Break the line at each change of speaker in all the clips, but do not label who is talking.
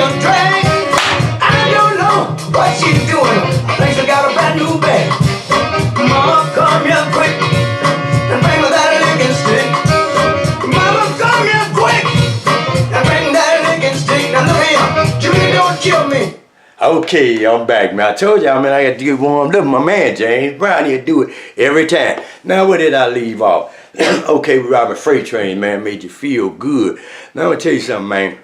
a drag. I don't know what she's doing. I think she got a brand new bag. Mama, come here quick and bring me that licking stick. Mama, come here quick and bring that licking stick. Now look here, Judy, don't kill me.
Okay, I'm back, man. I told y'all, man, I got to get warmed up. My man, James Brown, he'll do it every time. Now, where did I leave off? Okay, we robbing freight train, man, made you feel good. Now, I'm going to tell you something, man.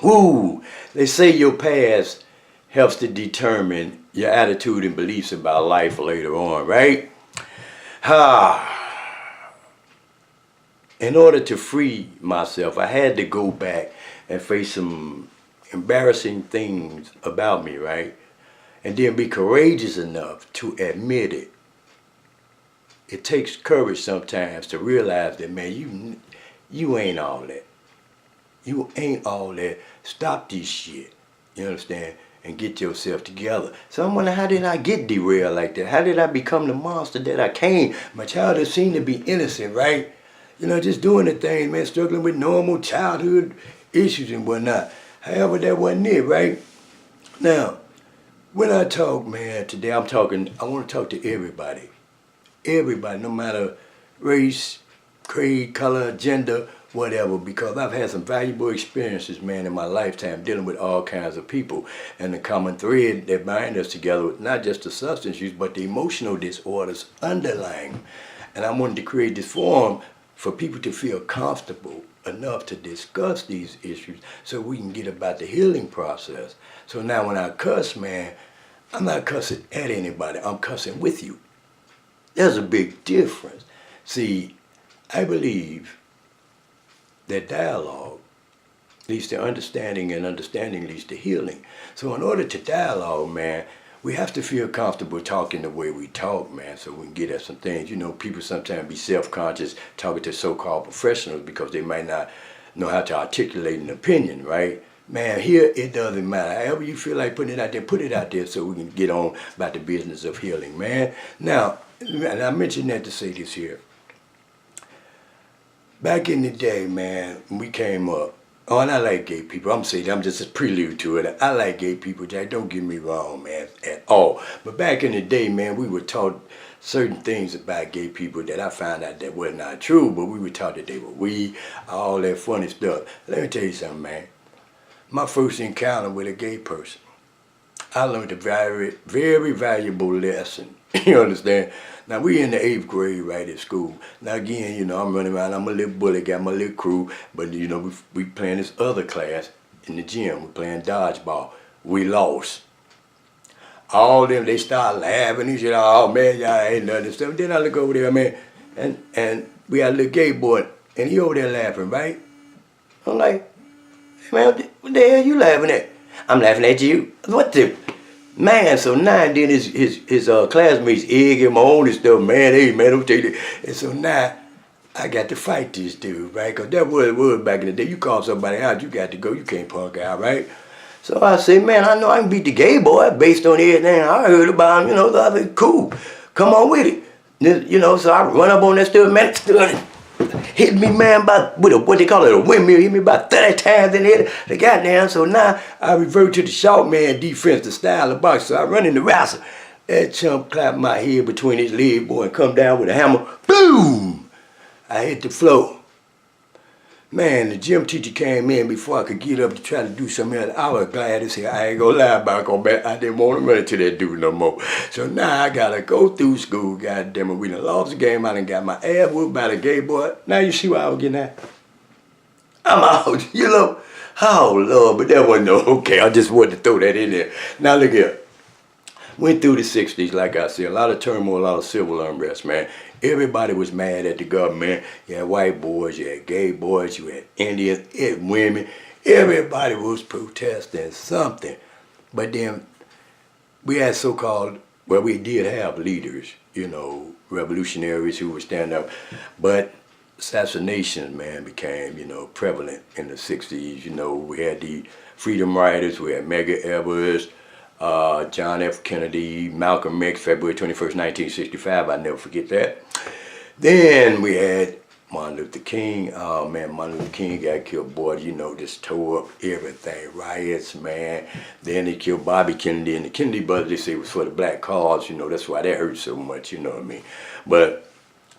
Woo! They say your past helps to determine your attitude and beliefs about life later on, right? In order to free myself, I had to go back and face some embarrassing things about me, right? And then be courageous enough to admit it. It takes courage sometimes to realize that, man, you ain't all that. You ain't all that. Stop this shit. You understand? And get yourself together. So I'm wondering, how did I get derailed like that? How did I become the monster that I came? My childhood seemed to be innocent, right? You know, just doing the things, man, struggling with normal childhood issues and whatnot. However, that wasn't it, right? Now, when I talk, man, today I want to talk to everybody. Everybody, no matter race, creed, color, gender, whatever, because I've had some valuable experiences, man, in my lifetime dealing with all kinds of people. And the common thread that binds us together with not just the substance use, but the emotional disorders underlying. And I wanted to create this forum for people to feel comfortable enough to discuss these issues so we can get about the healing process. So now when I cuss, man, I'm not cussing at anybody, I'm cussing with you. There's a big difference. See, I believe that dialogue leads to understanding, and understanding leads to healing. So in order to dialogue, man, we have to feel comfortable talking the way we talk, man, so we can get at some things. You know, people sometimes be self-conscious talking to so-called professionals because they might not know how to articulate an opinion, right? Man, here it doesn't matter. However you feel like putting it out there, put it out there so we can get on about the business of healing, man. Now, and I mentioned that to say this here. Back in the day, man, when we came up, oh, and I like gay people. I'm saying, I'm just a prelude to it. I like gay people, Jack. Don't get me wrong, man, at all. But back in the day, man, we were taught certain things about gay people that I found out that were not true, but we were taught that they were weak, all that funny stuff. Let me tell you something, man. My first encounter with a gay person, I learned a very, very valuable lesson. You understand? Now, we in the 8th grade right at school. Now, again, you know, I'm running around, I'm a little bully, got my little crew, but, you know, we playing this other class in the gym. We're playing dodgeball. We lost. All them, they start laughing and shit. Oh, man, y'all ain't nothing and stuff. Then I look over there, man, and we got a little gay boy, and he over there laughing, right? I'm like, man, what the hell you laughing at? I'm laughing at you. What the? Man, so now and then his classmates egg him on and stuff, man, hey, man, don't take it. And so now I got to fight this dude, right? Because that was it was back in the day. You call somebody out, you got to go. You can't punk out, right? So I say, man, I know I can beat the gay boy based on everything I heard about him, you know, I said, cool, come on with it. You know, so I run up on that stuff, man, hit me, man, about with what they call it, a windmill, hit me about 30 times in the head. The goddamn, so now I revert to the short man defense, the style of boxing. So I run in the wrestle. That chump clapped my head between his leg, boy, and come down with a hammer. Boom! I hit the floor. Man, the gym teacher came in before I could get up to try to do something else. I was glad as hell. I ain't gonna lie about it. I didn't want to run into that dude no more. So now I gotta go through school, goddamn it. We done lost the game. I done got my ass whooped by the gay boy. Now you see why I was getting at? I'm out, you know. Oh, Lord, but that wasn't no okay. I just wanted to throw that in there. Now look here. Went through the 60s, like I said, a lot of turmoil, a lot of civil unrest, man. Everybody was mad at the government. You had white boys, you had gay boys, you had Indians, you had women. Everybody was protesting something. But then we had so-called, well, we did have leaders, you know, revolutionaries who would stand up. But assassination, man, became, you know, prevalent in the 60s. You know, we had the Freedom Riders, we had Medgar Evers, John F. Kennedy, Malcolm X, February 21st, 1965, I'll never forget that. Then we had Martin Luther King, oh man, Martin Luther King got killed, boy, you know, just tore up everything, riots, man. Then they killed Bobby Kennedy, and the Kennedy brothers, they say it was for the black cause, you know, that's why that hurt so much, you know what I mean? But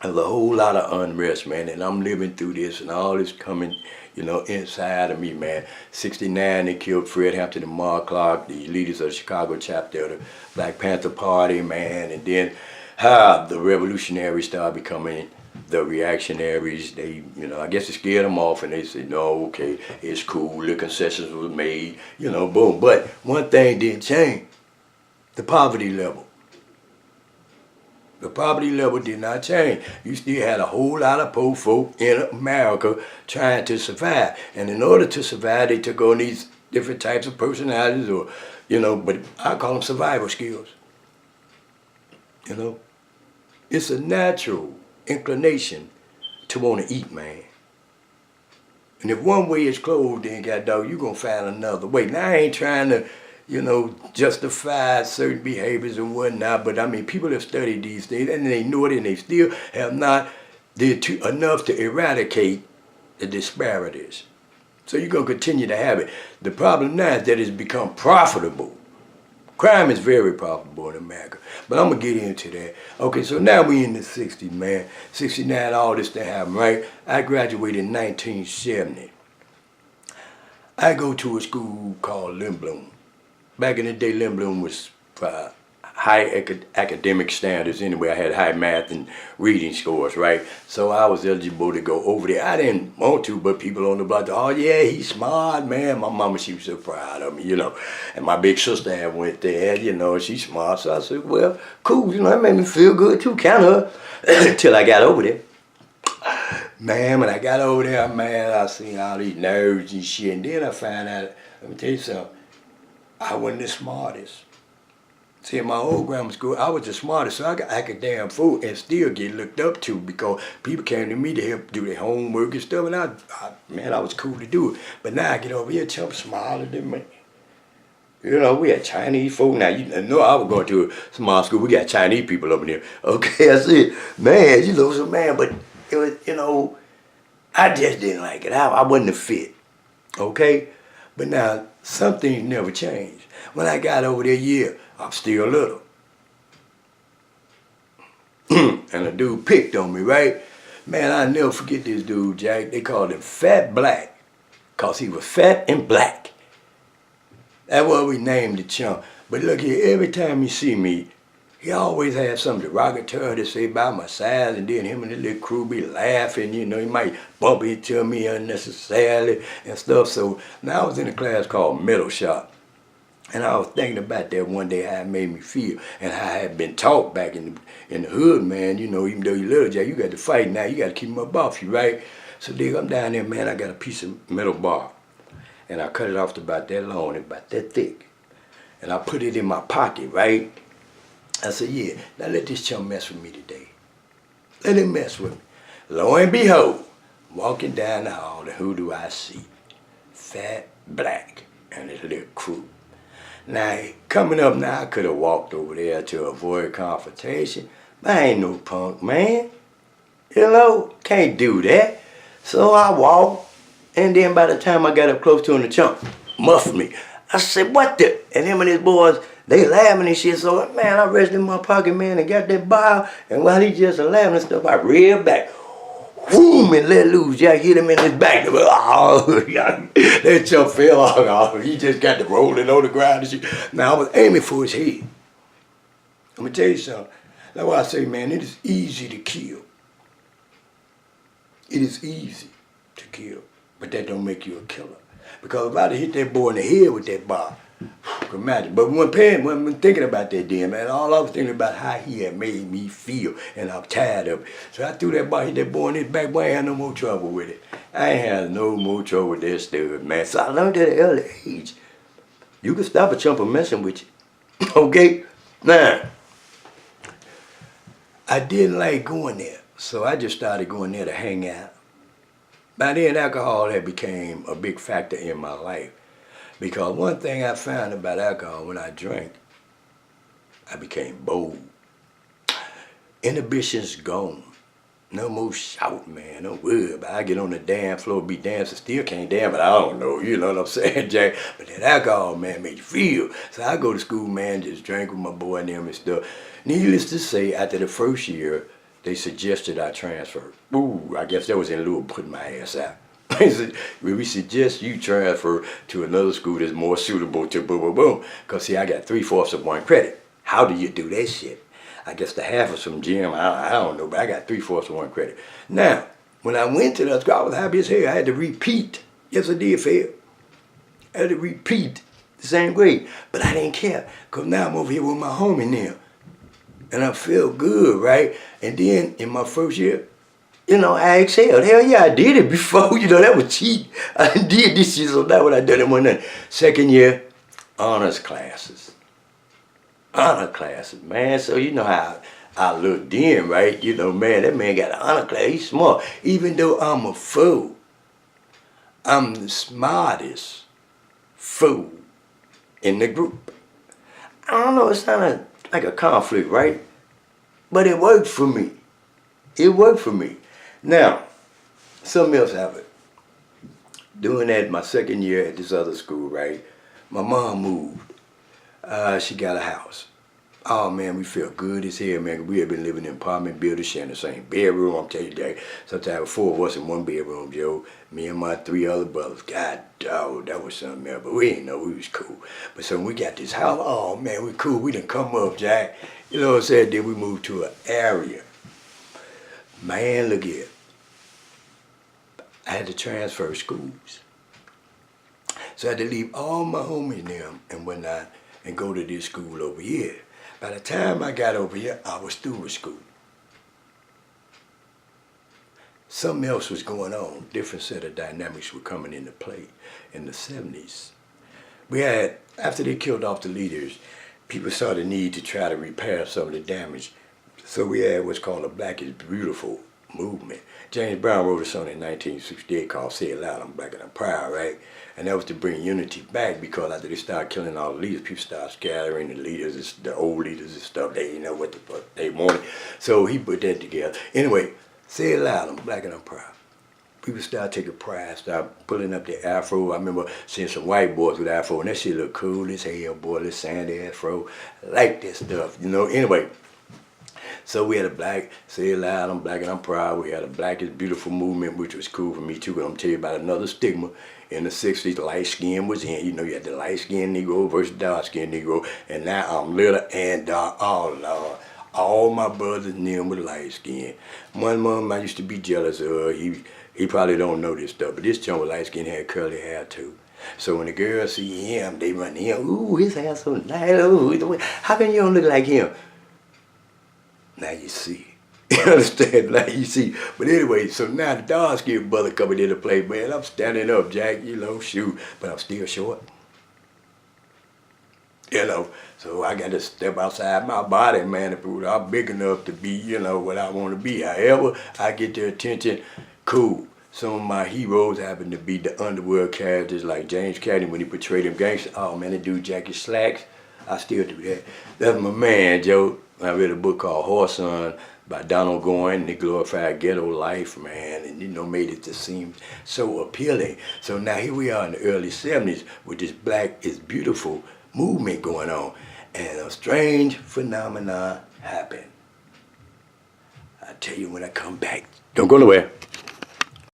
there's a whole lot of unrest, man, and I'm living through this, and all this coming, you know, inside of me, man. 69, they killed Fred Hampton and Mark Clark, the leaders of the Chicago chapter of the Black Panther Party, man, and then how the revolutionaries started becoming the reactionaries. They, you know, I guess it scared them off, and they said, no, okay, it's cool, the concessions were made, you know, boom. But one thing didn't change, the poverty level. The poverty level did not change. You still had a whole lot of poor folk in America trying to survive. And in order to survive, they took on these different types of personalities, or, you know, but I call them survival skills. You know, it's a natural inclination to want to eat, man. And if one way is closed, then goddamn, you're going to find another way. Now, I ain't trying to, you know, justify certain behaviors and whatnot, but I mean, people have studied these things, and they know it, and they still have not did enough to eradicate the disparities. So you're going to continue to have it. The problem now is that it's become profitable. Crime is very profitable in America, but I'm going to get into that. Okay, so now we in the 60s, man. 69, all this thing happened, right? I graduated in 1970. I go to a school called Lindblom. Back in the day, Lindblom was high academic standards anyway. I had high math and reading scores, right? So I was eligible to go over there. I didn't want to, but people on the block, oh yeah, he's smart, man. My mama, she was so proud of me, you know. And my big sister had went there, you know, she's smart. So I said, well, cool, you know, that made me feel good too, kind of, until I got over there. Man, when I got over there, man, I seen all these nerds and shit. And then I found out, let me tell you something, I wasn't the smartest. See, in my old grammar school, I was the smartest, so I got academic food and still get looked up to because people came to me to help do their homework and stuff, and I was cool to do it. But now I get over here, chump smaller than me. You know, we had Chinese folk. Now, you know, I was going to a small school. We got Chinese people over there. Okay, I said, man, you know, so man, but it was, you know, I just didn't like it. I wasn't a fit. Okay? But now, some things never changed. When I got over there, yeah, I'm still little. And a dude picked on me, right? Man, I'll never forget this dude, Jack. They called him Fat Black, because he was fat and black. That's what we named the chump. But look here, every time he see me, he always had something derogatory to say about my size, and then him and the little crew be laughing, you know, he might bump into me unnecessarily and stuff. So now I was in a class called Metal Shop. And I was thinking about that one day, how it made me feel, and how I had been taught back in the hood, man. You know, even though you're little, Jack, you got to fight now. You got to keep them up off you, right? So dig, I'm down there, man. I got a piece of metal bar, and I cut it off to about that long, about that thick, and I put it in my pocket, right? I said, yeah, now let this chum mess with me today. Let him mess with me. Lo and behold, walking down the hall, and who do I see? Fat Black and his little crew. Now, coming up now, I could have walked over there to avoid confrontation, but I ain't no punk, man. You know, can't do that. So I walked, and then by the time I got up close to him, the chump muffed me. I said, what the? And him and his boys, they laughing and shit. So, man, I reached in my pocket, man, and got that bar, and while he just laughing and stuff, I reeled back. Whoom, and let loose. Jack hit him in his back. Oh, that chump fell off. Oh, he just got to rolling on the ground and shit. Now, I was aiming for his head. I'm going to tell you something. That's why I say, man, it is easy to kill. It is easy to kill, but that don't make you a killer. Because if I'd have hit that boy in the head with that bar, imagine. But when thinking about that then, man, all I was thinking about how he had made me feel, and I'm tired of it. So I threw that bar, hit that boy in his back, boy, I ain't had no more trouble with it. I ain't had no more trouble with that stuff, man. So I learned at an early age, you can stop a chump from messing with you. Okay? Now, I didn't like going there, so I just started going there to hang out. By then, alcohol had became a big factor in my life. Because one thing I found about alcohol, when I drank, I became bold. Inhibitions gone. No more shouting, man. Don't worry about it. I get on the dance floor, be dancing, still can't dance, but I don't know. You know what I'm saying, Jack? But that alcohol, man, made you feel. So I go to school, man, just drink with my boy and them and stuff. Needless to say, after the first year, they suggested I transfer. Ooh, I guess that was in lieu of putting my ass out. We suggest you transfer to another school that's more suitable to boom, boom, boom. Because, see, I got 3/4 of one credit. How do you do that shit? I guess the half of some gym, I don't know, but I got 3/4 of one credit. Now, when I went to the school, I was happy as hell. I had to repeat. Yes, I did fail. I had to repeat the same grade. But I didn't care, because now I'm over here with my homie now. And I feel good, right? And then in my first year, you know, I excelled. Hell yeah, I did it before. You know, that was cheap. I did this shit, so now what I done it one night. Second year, honors classes. Honor classes, man. So you know how I looked in, right? You know, man, that man got an honor class. He's smart. Even though I'm a fool, I'm the smartest fool in the group. I don't know, it sounded like a conflict, right? But it worked for me. It worked for me. Now, something else happened. Doing that my second year at this other school, right? My mom moved. She got a house. Oh man, we felt good as hell, man. We had been living in an apartment building, sharing the same bedroom. I'm telling you that. Sometimes 4 of us in one bedroom, Joe. Me and my 3 other brothers. God dog, that was something else. But we didn't know we was cool. But so when we got this house, oh man, we cool. We done come up, Jack. You know what I'm saying? Then we moved to an area. Man, look here. I had to transfer schools. So I had to leave all my homies them and whatnot and go to this school over here. By the time I got over here, I was through with school. Something else was going on. Different set of dynamics were coming into play in the 70s. We had, after they killed off the leaders, people saw the need to try to repair some of the damage. So we had what's called a Black is Beautiful movement. James Brown wrote a song in 1968 called Say It Loud, I'm Black and I'm Proud, right? And that was to bring unity back, because after they started killing all the leaders, people started scattering the leaders, the old leaders and stuff. They didn't know what the fuck they wanted. So he put that together. Anyway, Say It Loud, I'm Black and I'm Proud. People started taking pride, started pulling up their afro. I remember seeing some white boys with afro, and that shit looked cool as hell, boy, this sandy afro. I like that stuff, you know? Anyway, so we had a Black, Say It Loud, I'm Black and I'm Proud. We had a Black is Beautiful movement, which was cool for me too, but I'm telling you about another stigma. In the 60s, light skin was in. You know, you had the light skinned Negro versus dark skinned Negro. And now I'm little and dark. Oh, Lord. All my brothers and them were light skinned. One mom I used to be jealous of. He probably don't know this stuff, but this chum with light skin had curly hair too. So when the girls see him, they run to him. Ooh, his hair so nice. Ooh, how come you don't look like him? Now you see. You understand? Now you see. But anyway, so now the dark skinned brother coming into play, man. I'm standing up, Jack, you know, shoot. But I'm still short. You know, so I got to step outside my body, man. If I'm big enough to be, you know, what I want to be. However, I get their attention, cool. Some of my heroes happen to be the underworld characters like James Cagney when he portrayed them gangsters. Oh, man, that dude Jackie Slacks. I still do that. That's my man, Joe. I read a book called Horse Son by Donald Goin. They glorified ghetto life, man, and, you know, made it to seem so appealing. So now here we are in the early 70s with this Black is Beautiful movement going on, and a strange phenomenon happened. I tell you when I come back. Don't go nowhere.